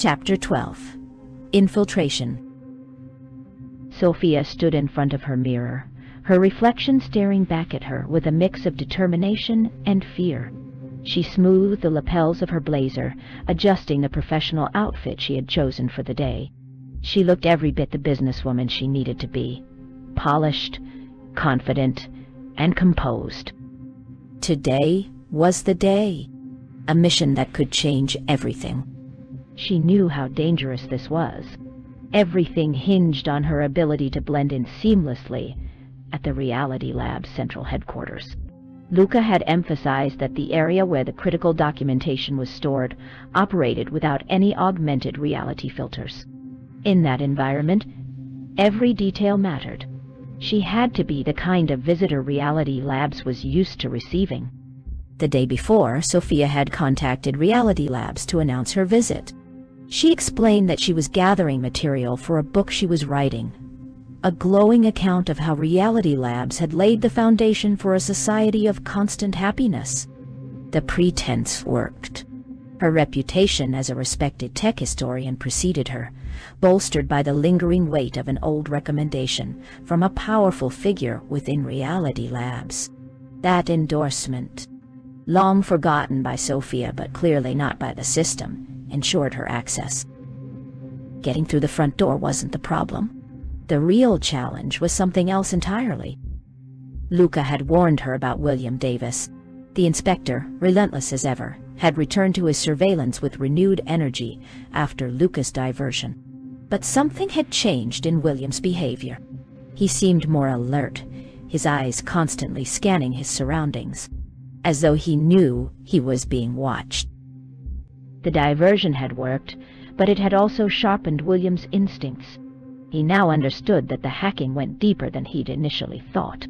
Chapter 12. Infiltration. Sophia stood in front of her mirror, her reflection staring back at her with a mix of determination and fear. She smoothed the lapels of her blazer, adjusting the professional outfit she had chosen for the day. She looked every bit the businesswoman she needed to be, polished, confident, and composed. Today was the day. A mission that could change everything. She knew how dangerous this was. Everything hinged on her ability to blend in seamlessly at the Reality Lab's central headquarters. Luca had emphasized that the area where the critical documentation was stored operated without any augmented reality filters. In that environment, every detail mattered. She had to be the kind of visitor Reality Labs was used to receiving. The day before, Sophia had contacted Reality Labs to announce her visit. She explained that she was gathering material for a book she was writing, a glowing account of how Reality Labs had laid the foundation for a society of constant happiness. The pretense worked. Her reputation as a respected tech historian preceded her, bolstered by the lingering weight of an old recommendation from a powerful figure within Reality Labs. That endorsement, long forgotten by Sophia but clearly not by the system, ensured her access. Getting through the front door wasn't the problem. The real challenge was something else entirely. Luca had warned her about William Davis. The inspector, relentless as ever, had returned to his surveillance with renewed energy after Luca's diversion. But something had changed in William's behavior. He seemed more alert, his eyes constantly scanning his surroundings, as though he knew he was being watched. The diversion had worked, but it had also sharpened William's instincts. He now understood that the hacking went deeper than he'd initially thought.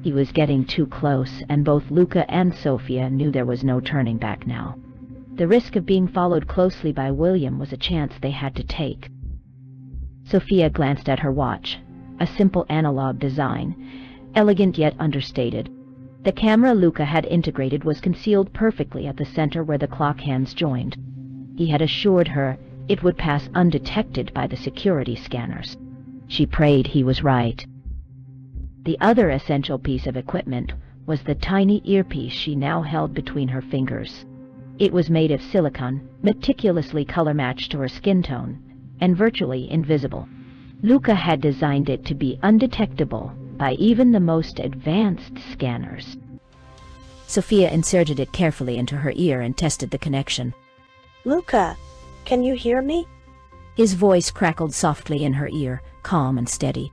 He was getting too close, and both Luca and Sophia knew there was no turning back now. The risk of being followed closely by William was a chance they had to take. Sophia glanced at her watch, a simple analog design, elegant yet understated. The camera Luca had integrated was concealed perfectly at the center where the clock hands joined. He had assured her it would pass undetected by the security scanners. She prayed he was right. The other essential piece of equipment was the tiny earpiece she now held between her fingers. It was made of silicone, meticulously color-matched to her skin tone, and virtually invisible. Luca had designed it to be undetectable by even the most advanced scanners. Sophia inserted it carefully into her ear and tested the connection. Luca, can you hear me? His voice crackled softly in her ear, calm and steady.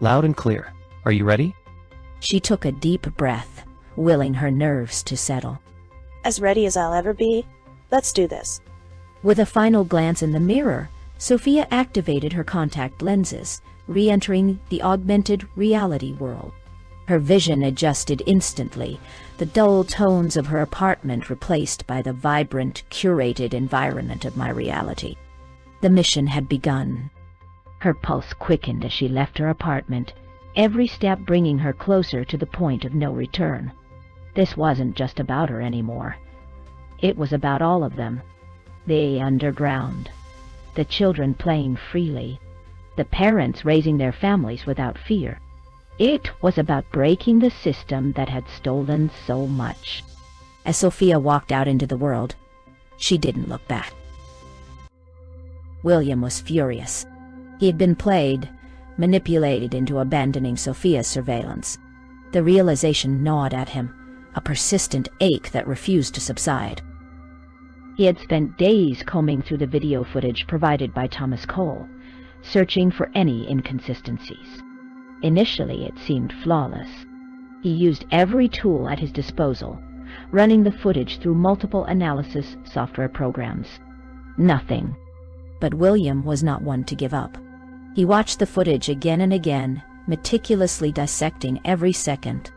Loud and clear. Are you ready? She took a deep breath, willing her nerves to settle. As ready as I'll ever be. Let's do this. With a final glance in the mirror, Sophia activated her contact lenses, re-entering the augmented reality world. Her vision adjusted instantly, the dull tones of her apartment replaced by the vibrant, curated environment of my reality. The mission had begun. Her pulse quickened as she left her apartment, every step bringing her closer to the point of no return. This wasn't just about her anymore. It was about all of them. The underground, the children playing freely, the parents raising their families without fear. It was about breaking the system that had stolen so much. As Sophia walked out into the world, she didn't look back. William was furious. He had been played, manipulated into abandoning Sophia's surveillance. The realization gnawed at him, a persistent ache that refused to subside. He had spent days combing through the video footage provided by Thomas Cole, searching for any inconsistencies. Initially, it seemed flawless. He used every tool at his disposal, running the footage through multiple analysis software programs. Nothing. But William was not one to give up. He watched the footage again and again, meticulously dissecting every second.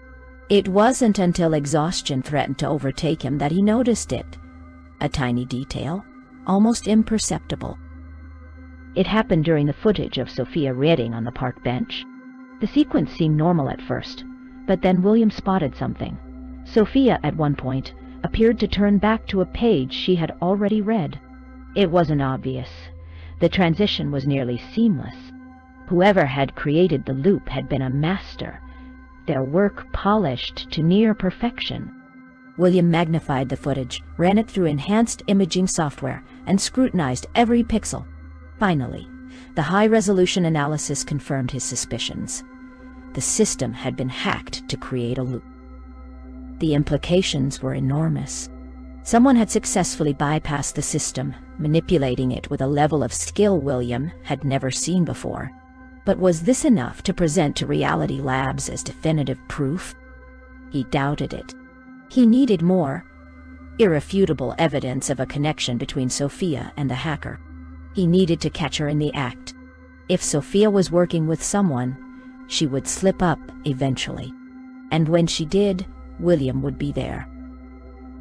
It wasn't until exhaustion threatened to overtake him that he noticed it. A tiny detail, almost imperceptible. It happened during the footage of Sophia reading on the park bench. The sequence seemed normal at first, but then William spotted something. Sophia, at one point, appeared to turn back to a page she had already read. It wasn't obvious. The transition was nearly seamless. Whoever had created the loop had been a master, their work polished to near perfection. William magnified the footage, ran it through enhanced imaging software, and scrutinized every pixel. Finally, the high-resolution analysis confirmed his suspicions. The system had been hacked to create a loop. The implications were enormous. Someone had successfully bypassed the system, manipulating it with a level of skill William had never seen before. But was this enough to present to Reality Labs as definitive proof? He doubted it. He needed more. Irrefutable evidence of a connection between Sophia and the hacker. He needed to catch her in the act. If Sophia was working with someone, she would slip up eventually. And when she did, William would be there.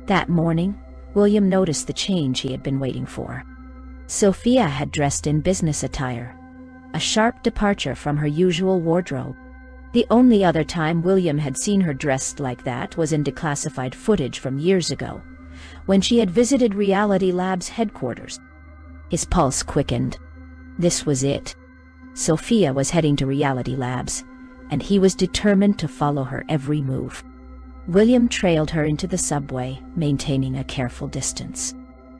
That morning, William noticed the change he had been waiting for. Sophia had dressed in business attire, a sharp departure from her usual wardrobe. The only other time William had seen her dressed like that was in declassified footage from years ago, when she had visited Reality Labs headquarters. His pulse quickened. This was it. Sophia was heading to Reality Labs, and he was determined to follow her every move. William trailed her into the subway, maintaining a careful distance.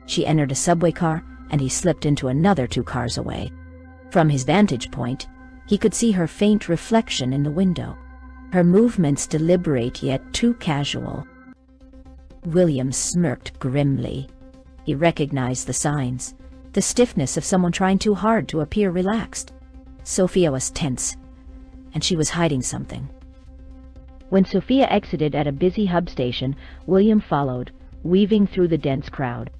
She entered a subway car, and he slipped into another 2 cars away. From his vantage point, he could see her faint reflection in the window, her movements deliberate yet too casual. William smirked grimly. He recognized the signs, the stiffness of someone trying too hard to appear relaxed. Sophia was tense, and she was hiding something. When Sophia exited at a busy hub station, William followed, weaving through the dense crowd.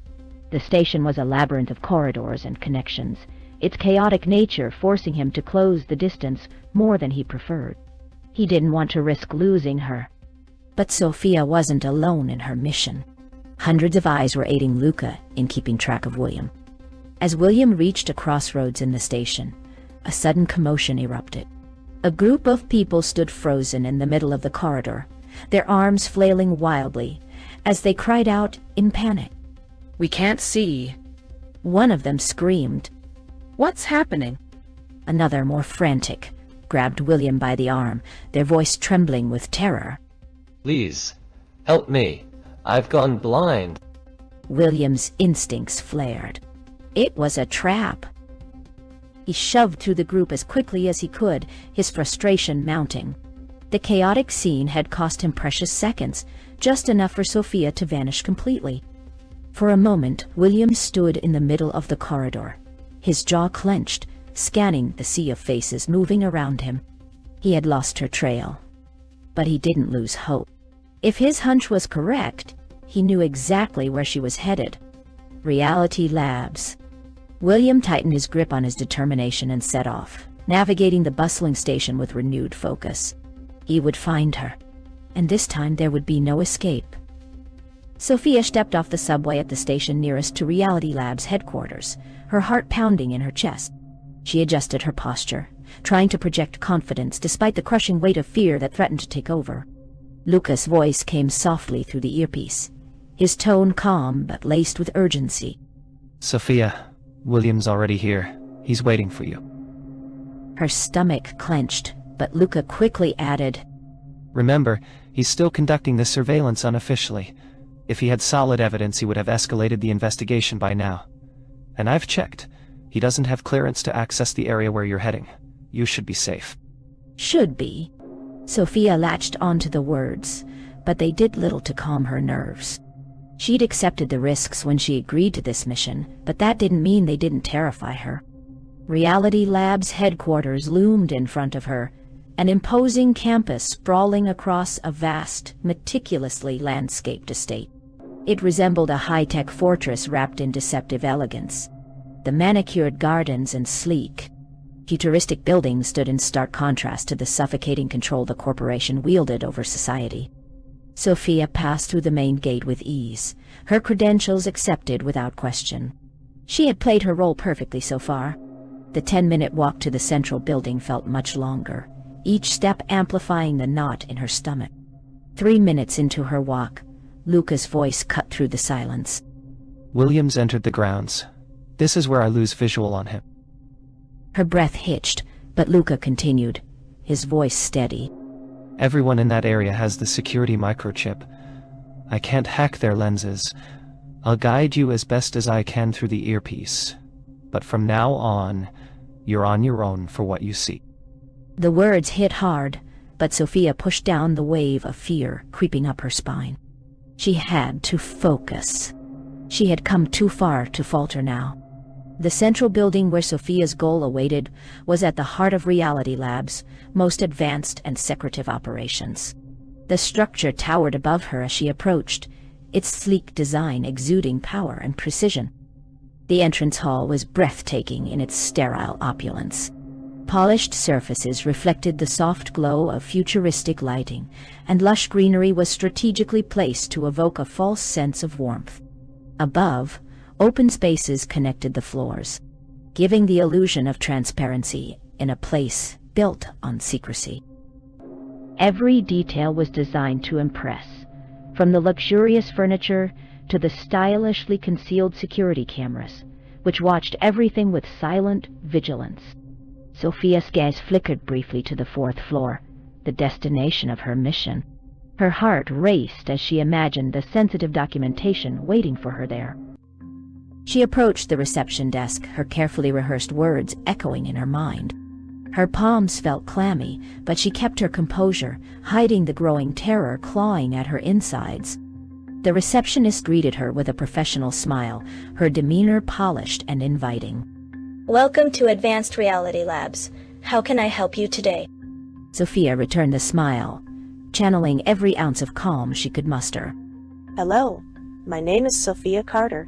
The station was a labyrinth of corridors and connections, its chaotic nature forcing him to close the distance more than he preferred. He didn't want to risk losing her. But Sophia wasn't alone in her mission. Hundreds of eyes were aiding Luca in keeping track of William. As William reached a crossroads in the station, a sudden commotion erupted. A group of people stood frozen in the middle of the corridor, their arms flailing wildly, as they cried out in panic. "We can't see." One of them screamed. "What's happening?" Another, more frantic, grabbed William by the arm, their voice trembling with terror. "Please, help me. I've gone blind." William's instincts flared. It was a trap. He shoved through the group as quickly as he could, his frustration mounting. The chaotic scene had cost him precious seconds, just enough for Sophia to vanish completely. For a moment, William stood in the middle of the corridor, his jaw clenched, scanning the sea of faces moving around him. He had lost her trail, but he didn't lose hope. If his hunch was correct, he knew exactly where she was headed. Reality Labs. William tightened his grip on his determination and set off, navigating the bustling station with renewed focus. He would find her, and this time there would be no escape. Sophia stepped off the subway at the station nearest to Reality Labs headquarters, her heart pounding in her chest. She adjusted her posture, trying to project confidence despite the crushing weight of fear that threatened to take over. Luca's voice came softly through the earpiece, his tone calm but laced with urgency. "Sophia, William's already here. He's waiting for you." Her stomach clenched, but Luca quickly added, "Remember, he's still conducting this surveillance unofficially. If he had solid evidence, he would have escalated the investigation by now. And I've checked. He doesn't have clearance to access the area where you're heading. You should be safe." "Should be." Sophia latched onto the words, but they did little to calm her nerves. She'd accepted the risks when she agreed to this mission, but that didn't mean they didn't terrify her. Reality Labs headquarters loomed in front of her, an imposing campus sprawling across a vast, meticulously landscaped estate. It resembled a high-tech fortress wrapped in deceptive elegance. The manicured gardens and sleek, futuristic buildings stood in stark contrast to the suffocating control the corporation wielded over society. Sophia passed through the main gate with ease, her credentials accepted without question. She had played her role perfectly so far. The 10-minute walk to the central building felt much longer, each step amplifying the knot in her stomach. 3 minutes into her walk, Luca's voice cut through the silence. Williams entered the grounds. This is where I lose visual on him. Her breath hitched, but Luca continued, his voice steady. Everyone in that area has the security microchip. I can't hack their lenses. I'll guide you as best as I can through the earpiece. But from now on, you're on your own for what you see. The words hit hard, but Sophia pushed down the wave of fear creeping up her spine. She had to focus. She had come too far to falter now. The central building where Sophia's goal awaited was at the heart of Reality Labs' most advanced and secretive operations. The structure towered above her as she approached, its sleek design exuding power and precision. The entrance hall was breathtaking in its sterile opulence. Polished surfaces reflected the soft glow of futuristic lighting, and lush greenery was strategically placed to evoke a false sense of warmth. Above, open spaces connected the floors, giving the illusion of transparency in a place built on secrecy. Every detail was designed to impress, from the luxurious furniture to the stylishly concealed security cameras, which watched everything with silent vigilance. Sophia's gaze flickered briefly to the 4th floor, the destination of her mission. Her heart raced as she imagined the sensitive documentation waiting for her there. She approached the reception desk, her carefully rehearsed words echoing in her mind. Her palms felt clammy, but she kept her composure, hiding the growing terror clawing at her insides. The receptionist greeted her with a professional smile, her demeanor polished and inviting. Welcome to Advanced Reality Labs. How can I help you today? Sophia returned the smile, channeling every ounce of calm she could muster. Hello, my name is Sophia Carter.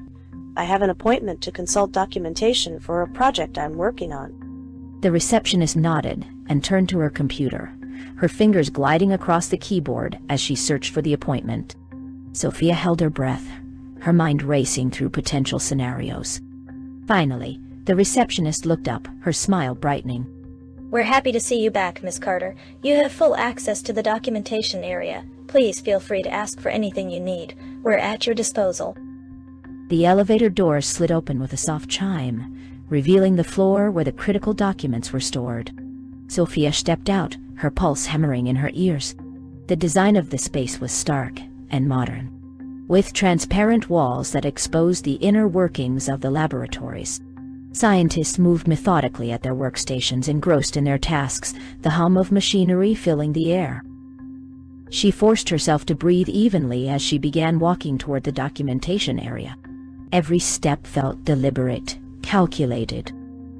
I have an appointment to consult documentation for a project I'm working on. The receptionist nodded and turned to her computer, her fingers gliding across the keyboard as she searched for the appointment. Sophia held her breath, her mind racing through potential scenarios. Finally, the receptionist looked up, her smile brightening. We're happy to see you back, Miss Carter. You have full access to the documentation area. Please feel free to ask for anything you need. We're at your disposal. The elevator doors slid open with a soft chime, revealing the floor where the critical documents were stored. Sophia stepped out, her pulse hammering in her ears. The design of the space was stark and modern, with transparent walls that exposed the inner workings of the laboratories. Scientists moved methodically at their workstations, engrossed in their tasks, the hum of machinery filling the air. She forced herself to breathe evenly as she began walking toward the documentation area. Every step felt deliberate, calculated.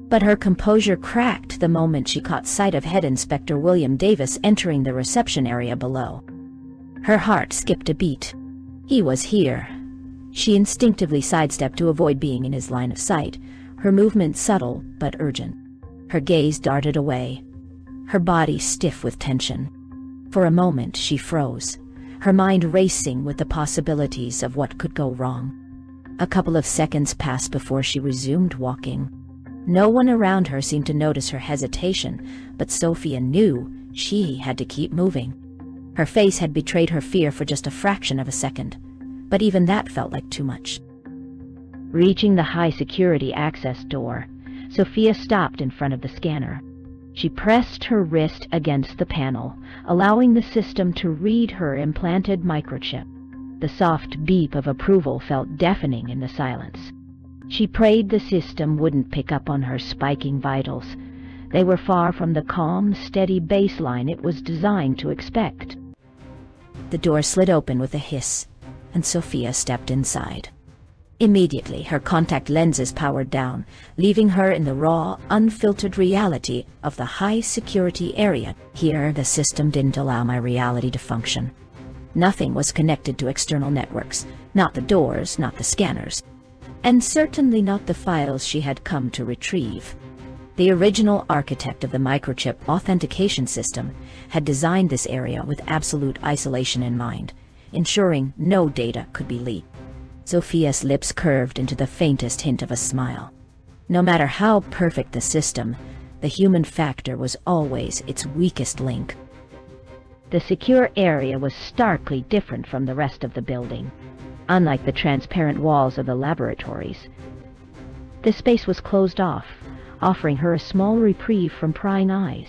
But her composure cracked the moment she caught sight of Head Inspector William Davis entering the reception area below. Her heart skipped a beat. He was here. She instinctively sidestepped to avoid being in his line of sight, her movement subtle but urgent. Her gaze darted away, her body stiff with tension. For a moment she froze, her mind racing with the possibilities of what could go wrong. A couple of seconds passed before she resumed walking. No one around her seemed to notice her hesitation, but Sophia knew she had to keep moving. Her face had betrayed her fear for just a fraction of a second, but even that felt like too much. Reaching the high-security access door, Sophia stopped in front of the scanner. She pressed her wrist against the panel, allowing the system to read her implanted microchip. The soft beep of approval felt deafening in the silence. She prayed the system wouldn't pick up on her spiking vitals. They were far from the calm, steady baseline it was designed to expect. The door slid open with a hiss, and Sophia stepped inside. Immediately, her contact lenses powered down, leaving her in the raw, unfiltered reality of the high-security area. Here, the system didn't allow my reality to function. Nothing was connected to external networks, not the doors, not the scanners, and certainly not the files she had come to retrieve. The original architect of the microchip authentication system had designed this area with absolute isolation in mind, ensuring no data could be leaked. Sophia's lips curved into the faintest hint of a smile. No matter how perfect the system, the human factor was always its weakest link. The secure area was starkly different from the rest of the building. Unlike the transparent walls of the laboratories, The space was closed off, offering her a small reprieve from prying eyes.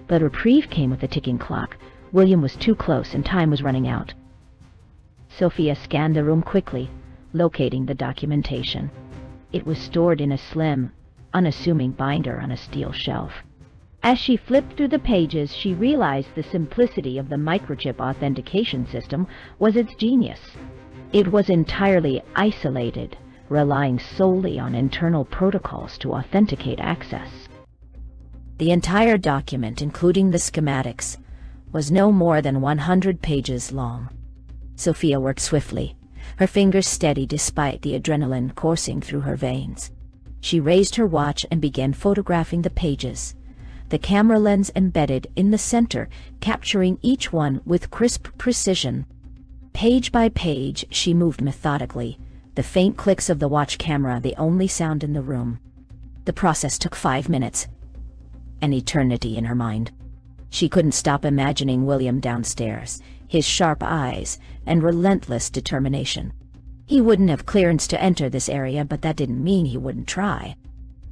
The reprieve came with a ticking clock. William was too close and time was running out. Sophia scanned the room quickly, locating the documentation. It was stored in a slim, unassuming binder on a steel shelf. As she flipped through the pages, she realized the simplicity of the microchip authentication system was its genius. It was entirely isolated, relying solely on internal protocols to authenticate access. The entire document, including the schematics, was no more than 100 pages long. Sophia worked swiftly, her fingers steady despite the adrenaline coursing through her veins. She raised her watch and began photographing the pages, the camera lens embedded in the center, capturing each one with crisp precision. Page by page, she moved methodically, the faint clicks of the watch camera the only sound in the room. The process took 5 minutes, an eternity in her mind. She couldn't stop imagining William downstairs, his sharp eyes and relentless determination. He wouldn't have clearance to enter this area, but that didn't mean he wouldn't try.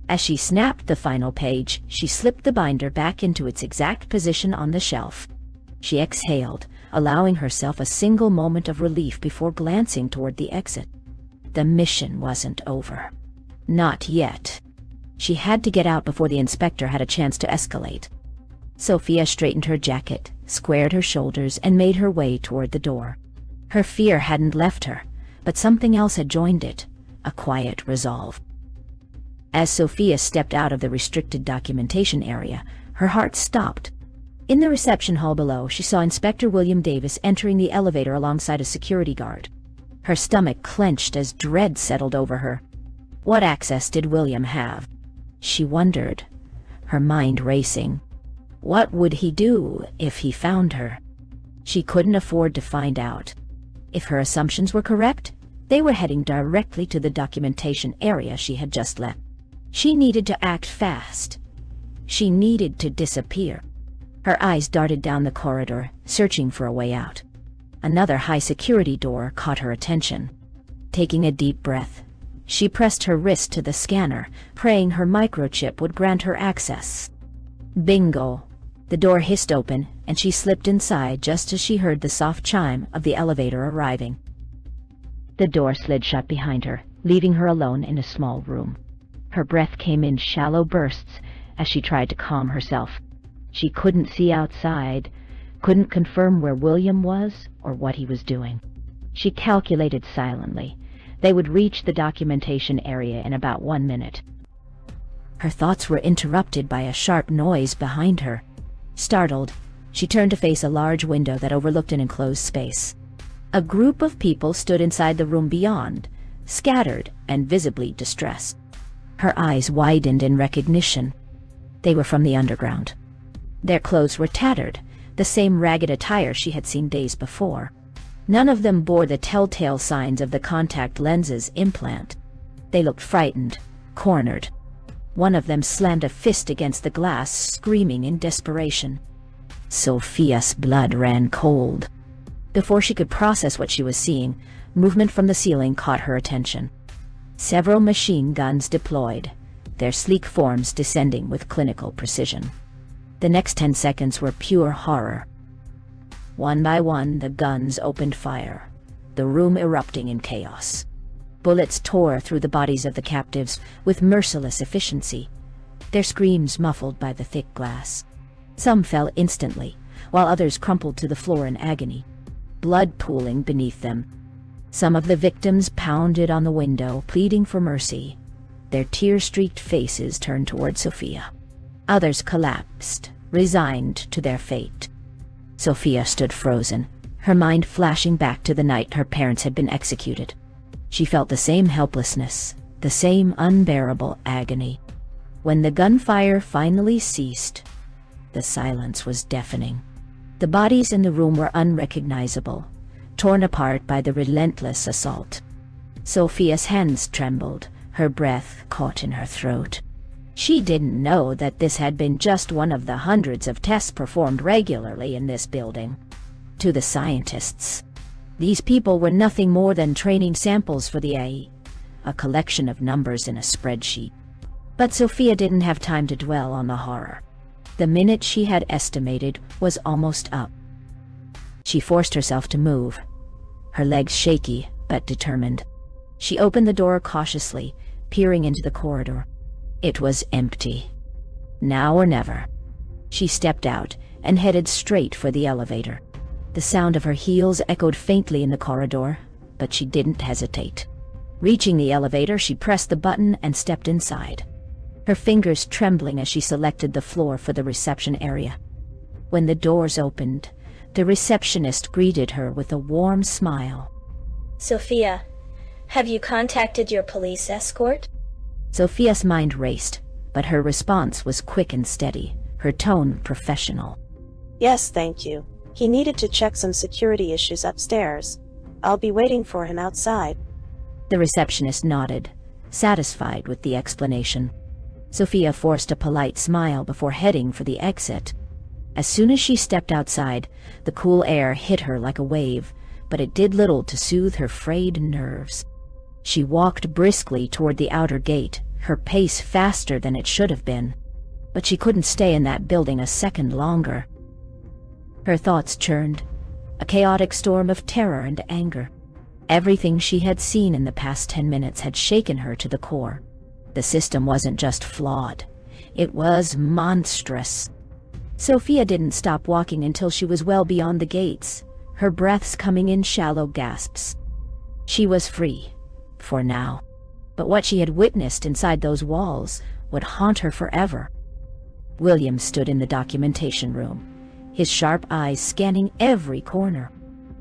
As she snapped the final page, she slipped the binder back into its exact position on the shelf. She exhaled, allowing herself a single moment of relief before glancing toward the exit. The mission wasn't over. Not yet. She had to get out before the inspector had a chance to escalate. Sophia straightened her jacket, squared her shoulders, and made her way toward the door. Her fear hadn't left her, but something else had joined it, a quiet resolve. As Sophia stepped out of the restricted documentation area, her heart stopped. In the reception hall below, she saw Inspector William Davis entering the elevator alongside a security guard. Her stomach clenched as dread settled over her. What access did William have? She wondered, her mind racing. What would he do if he found her? She couldn't afford to find out. If her assumptions were correct, they were heading directly to the documentation area she had just left. She needed to act fast. She needed to disappear. Her eyes darted down the corridor, searching for a way out. Another high-security door caught her attention. Taking a deep breath, she pressed her wrist to the scanner, praying her microchip would grant her access. Bingo! The door hissed open, and she slipped inside just as she heard the soft chime of the elevator arriving. The door slid shut behind her, leaving her alone in a small room. Her breath came in shallow bursts as she tried to calm herself. She couldn't see outside, couldn't confirm where William was or what he was doing. She calculated silently. They would reach the documentation area in about 1 minute. Her thoughts were interrupted by a sharp noise behind her. Startled, she turned to face a large window that overlooked an enclosed space. A group of people stood inside the room beyond, scattered and visibly distressed. Her eyes widened in recognition. They were from the underground. Their clothes were tattered, the same ragged attire she had seen days before. None of them bore the telltale signs of the contact lenses implant. They looked frightened, cornered. One of them slammed a fist against the glass, screaming in desperation. Sophia's blood ran cold. Before she could process what she was seeing, movement from the ceiling caught her attention. Several machine guns deployed, their sleek forms descending with clinical precision. The next 10 seconds were pure horror. One by one, the guns opened fire, the room erupting in chaos. Bullets tore through the bodies of the captives with merciless efficiency, their screams muffled by the thick glass. Some fell instantly, while others crumpled to the floor in agony, blood pooling beneath them. Some of the victims pounded on the window, pleading for mercy, their tear-streaked faces turned toward Sophia. Others collapsed, resigned to their fate. Sophia stood frozen, her mind flashing back to the night her parents had been executed. She felt the same helplessness, the same unbearable agony. When the gunfire finally ceased, the silence was deafening. The bodies in the room were unrecognizable, torn apart by the relentless assault. Sophia's hands trembled, her breath caught in her throat. She didn't know that this had been just one of the hundreds of tests performed regularly in this building. To the scientists, these people were nothing more than training samples for the AI, a collection of numbers in a spreadsheet. But Sophia didn't have time to dwell on the horror. The minute she had estimated was almost up. She forced herself to move, her legs shaky but determined. She opened the door cautiously, peering into the corridor. It was empty. Now or never. She stepped out and headed straight for the elevator. The sound of her heels echoed faintly in the corridor, but she didn't hesitate. Reaching the elevator, she pressed the button and stepped inside, her fingers trembling as she selected the floor for the reception area. When the doors opened, the receptionist greeted her with a warm smile. Sophia, have you contacted your police escort? Sophia's mind raced, but her response was quick and steady, her tone professional. Yes, thank you. He needed to check some security issues upstairs. I'll be waiting for him outside. The receptionist nodded, satisfied with the explanation. Sophia forced a polite smile before heading for the exit. As soon as she stepped outside, the cool air hit her like a wave, but it did little to soothe her frayed nerves. She walked briskly toward the outer gate, her pace faster than it should have been. But she couldn't stay in that building a second longer. Her thoughts churned, a chaotic storm of terror and anger. Everything she had seen in the past 10 minutes had shaken her to the core. The system wasn't just flawed, it was monstrous. Sophia didn't stop walking until she was well beyond the gates, her breaths coming in shallow gasps. She was free, for now. But what she had witnessed inside those walls would haunt her forever. William stood in the documentation room, his sharp eyes scanning every corner.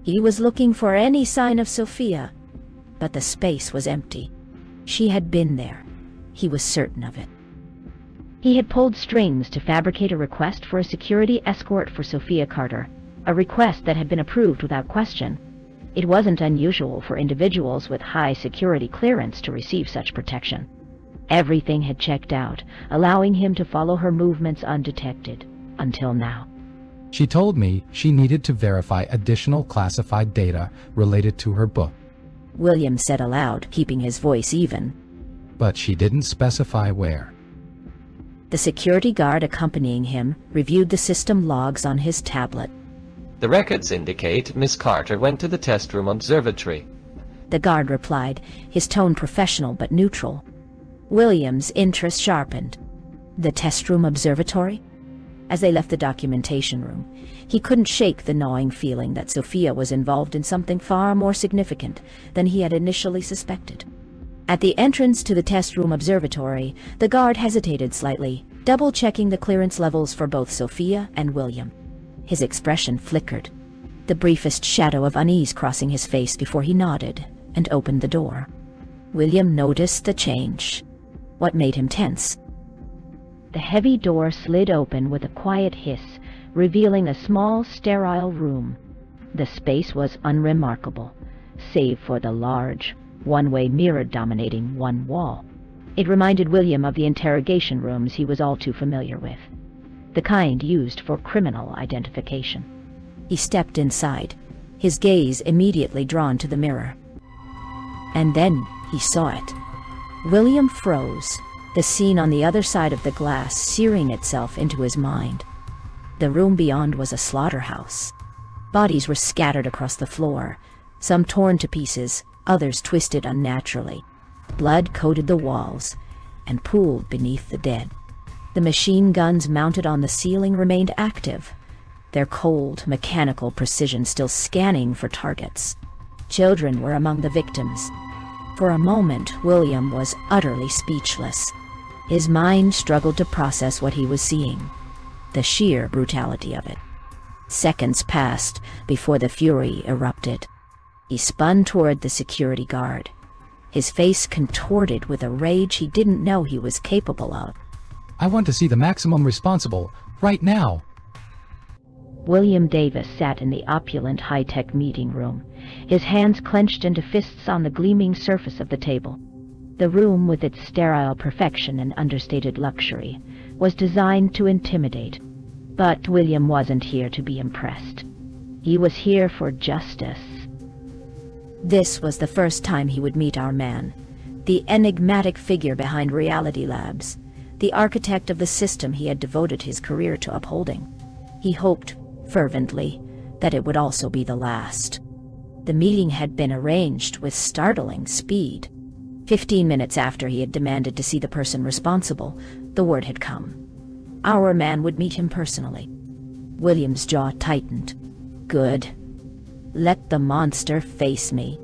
He was looking for any sign of Sophia, but the space was empty. She had been there. He was certain of it. He had pulled strings to fabricate a request for a security escort for Sophia Carter, a request that had been approved without question. It wasn't unusual for individuals with high security clearance to receive such protection. Everything had checked out, allowing him to follow her movements undetected, until now. She told me she needed to verify additional classified data related to her book. William said aloud, keeping his voice even. But she didn't specify where. The security guard accompanying him reviewed the system logs on his tablet. The records indicate Miss Carter went to the test room observatory. The guard replied, his tone professional but neutral. William's interest sharpened. The test room observatory? As they left the documentation room, he couldn't shake the gnawing feeling that Sophia was involved in something far more significant than he had initially suspected. At the entrance to the test room observatory, the guard hesitated slightly, double-checking the clearance levels for both Sophia and William. His expression flickered, the briefest shadow of unease crossing his face before he nodded and opened the door. William noticed the change. What made him tense? The heavy door slid open with a quiet hiss, revealing a small, sterile room. The space was unremarkable, save for the large, one-way mirror dominating one wall. It reminded William of the interrogation rooms he was all too familiar with, the kind used for criminal identification. He stepped inside, his gaze immediately drawn to the mirror. And then he saw it. William froze, the scene on the other side of the glass searing itself into his mind. The room beyond was a slaughterhouse. Bodies were scattered across the floor, some torn to pieces, others twisted unnaturally. Blood coated the walls and pooled beneath the dead. The machine guns mounted on the ceiling remained active, their cold, mechanical precision still scanning for targets. Children were among the victims. For a moment, William was utterly speechless. His mind struggled to process what he was seeing, the sheer brutality of it. Seconds passed before the fury erupted. He spun toward the security guard, his face contorted with a rage he didn't know he was capable of. I want to see the maximum responsible, right now. William Davis sat in the opulent high-tech meeting room, his hands clenched into fists on the gleaming surface of the table. The room, with its sterile perfection and understated luxury, was designed to intimidate. But William wasn't here to be impressed. He was here for justice. This was the first time he would meet our man, the enigmatic figure behind Reality Labs, the architect of the system he had devoted his career to upholding. He hoped, fervently, that it would also be the last. The meeting had been arranged with startling speed. 15 minutes after he had demanded to see the person responsible, the word had come. Our man would meet him personally. William's jaw tightened. Good. Let the monster face me.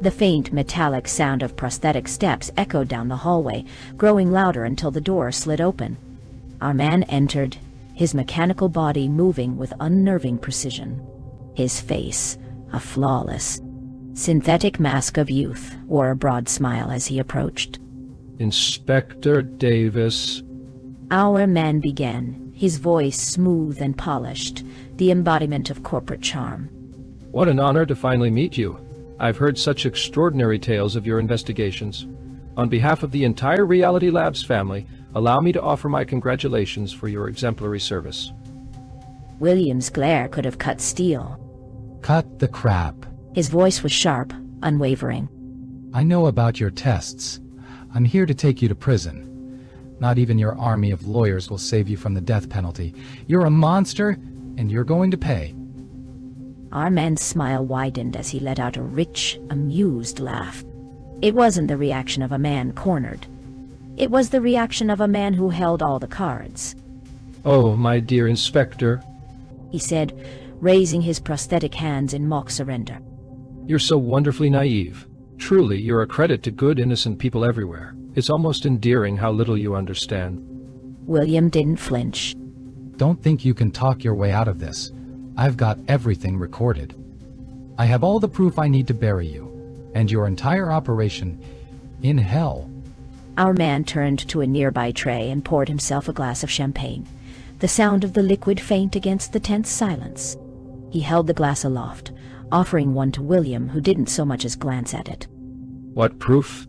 The faint metallic sound of prosthetic steps echoed down the hallway, growing louder until the door slid open. Our man entered, his mechanical body moving with unnerving precision. His face, a flawless, synthetic mask of youth, wore a broad smile as he approached. Inspector Davis. Our man began, his voice smooth and polished, the embodiment of corporate charm. What an honor to finally meet you. I've heard such extraordinary tales of your investigations. On behalf of the entire Reality Labs family, allow me to offer my congratulations for your exemplary service. William's glare could have cut steel. Cut the crap. His voice was sharp, unwavering. I know about your tests. I'm here to take you to prison. Not even your army of lawyers will save you from the death penalty. You're a monster, and you're going to pay. Our man's smile widened as he let out a rich, amused laugh. It wasn't the reaction of a man cornered. It was the reaction of a man who held all the cards. Oh, my dear Inspector, he said, raising his prosthetic hands in mock surrender. You're so wonderfully naive. Truly, you're a credit to good, innocent people everywhere. It's almost endearing how little you understand. William didn't flinch. Don't think you can talk your way out of this. I've got everything recorded. I have all the proof I need to bury you, and your entire operation in hell. Our man turned to a nearby tray and poured himself a glass of champagne, the sound of the liquid faint against the tense silence. He held the glass aloft, offering one to William, who didn't so much as glance at it. What proof?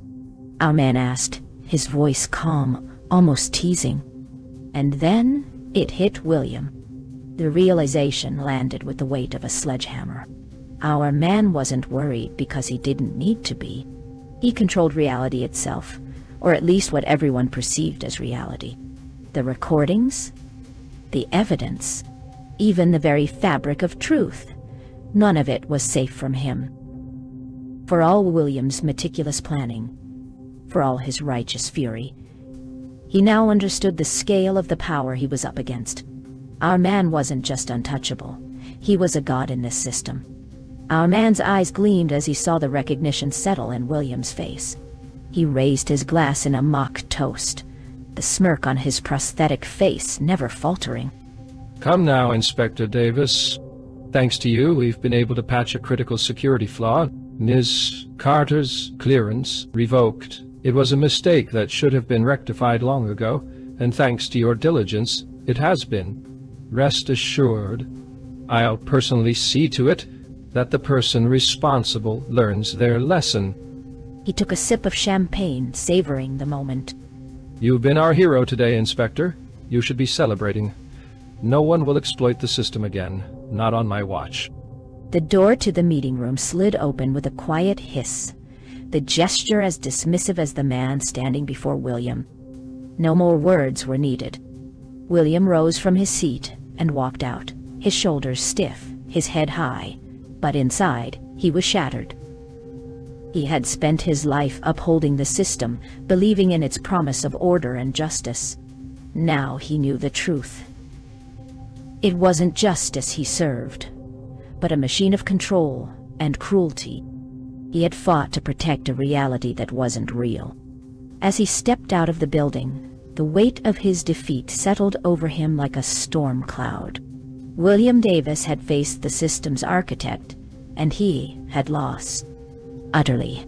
Our man asked, his voice calm, almost teasing. And then it hit William. The realization landed with the weight of a sledgehammer. Our man wasn't worried because he didn't need to be. He controlled reality itself, or at least what everyone perceived as reality. The recordings, the evidence, even the very fabric of truth. None of it was safe from him. For all William's meticulous planning, for all his righteous fury, he now understood the scale of the power he was up against. Our man wasn't just untouchable. He was a god in this system. Our man's eyes gleamed as he saw the recognition settle in William's face. He raised his glass in a mock toast, the smirk on his prosthetic face never faltering. Come now, Inspector Davis. Thanks to you, we've been able to patch a critical security flaw. Ms. Carter's clearance revoked. It was a mistake that should have been rectified long ago, and thanks to your diligence, it has been. Rest assured, I'll personally see to it that the person responsible learns their lesson. He took a sip of champagne, savoring the moment. You've been our hero today, Inspector. You should be celebrating. No one will exploit the system again, not on my watch. The door to the meeting room slid open with a quiet hiss, the gesture as dismissive as the man standing before William. No more words were needed. William rose from his seat and walked out, his shoulders stiff, his head high, but inside he was shattered. He had spent his life upholding the system, believing in its promise of order and justice. Now he knew the truth. It wasn't justice he served, but a machine of control and cruelty. He had fought to protect a reality that wasn't real. As he stepped out of the building, the weight of his defeat settled over him like a storm cloud. William Davis had faced the system's architect, and he had lost. Utterly.